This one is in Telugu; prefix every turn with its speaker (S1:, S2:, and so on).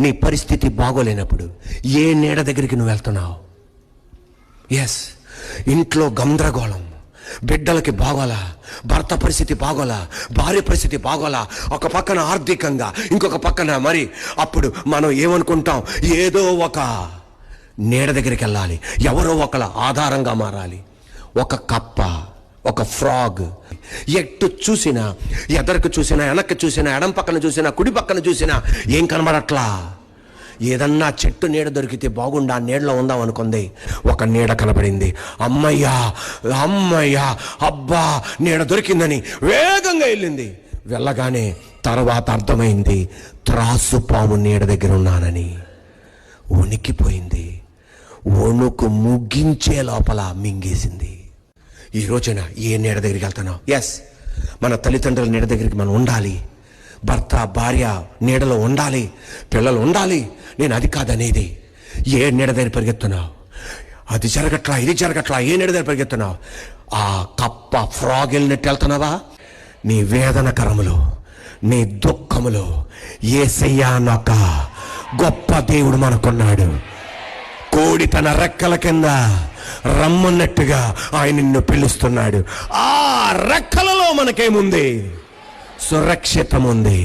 S1: నీ పరిస్థితి బాగోలేనప్పుడు ఏ నీడ దగ్గరికి నువ్వు వెళ్తున్నావు? ఎస్, ఇంట్లో గందరగోళం, బిడ్డలకి బాగోలా, భర్త పరిస్థితి బాగోలా, భార్య పరిస్థితి బాగోలా, ఒక పక్కన ఆర్థికంగా, ఇంకొక పక్కన మరి అప్పుడు మనం ఏమనుకుంటాం, ఏదో ఒక నీడ దగ్గరికి వెళ్ళాలి, ఎవరో ఒకళ్ళ ఆధారంగా మారాలి. ఒక కప్ప, ఒక ఫ్రాగ్ ఎటు చూసినా, ఎదరికి చూసినా, వెనక్కి చూసినా, ఎడం పక్కన చూసినా, కుడి పక్కన చూసినా ఏం కనబడట్లా. ఏదన్నా చెట్టు నీడ దొరికితే బాగుండా, నీడలో ఉందాం అనుకుంది, ఒక నీడ కనబడింది. అమ్మయ్యా అమ్మయ్యా, అబ్బా నీడ దొరికిందని వేగంగా వెళ్ళింది. వెళ్ళగానే తర్వాత అర్థమైంది, త్రాసు పాము నీడ దగ్గర ఉన్నానని. వణికిపోయింది. వణుకు ముగించే లోపల మింగేసింది. ఈ రోజున ఏ నీడ దగ్గరికి వెళ్తున్నావు? ఎస్, మన తల్లిదండ్రుల నీడ దగ్గరికి మనం ఉండాలి, భర్త భార్య నీడలో ఉండాలి, పిల్లలు ఉండాలి. నేను అది కాదనేది. ఏ నీడ దగ్గర పరిగెత్తున్నావు? అది జరగట్లా, ఇది జరగట్లా, ఏ నీడ దగ్గర పరిగెత్తున్నావు? ఆ కప్ప ఫ్రాగ్ వెళ్ళినట్టు వెళ్తున్నావా? నీ వేదన కరములో, నీ దుఃఖములో యేసయ్య అన్నొక గొప్ప దేవుడు మనకున్నాడు. కోడి తన రెక్కల కింద రమ్మన్నట్టుగా ఆయన నిన్ను పిలుస్తున్నాడు. ఆ రెక్కలలో మనకేముంది? సురక్షితం ఉంది.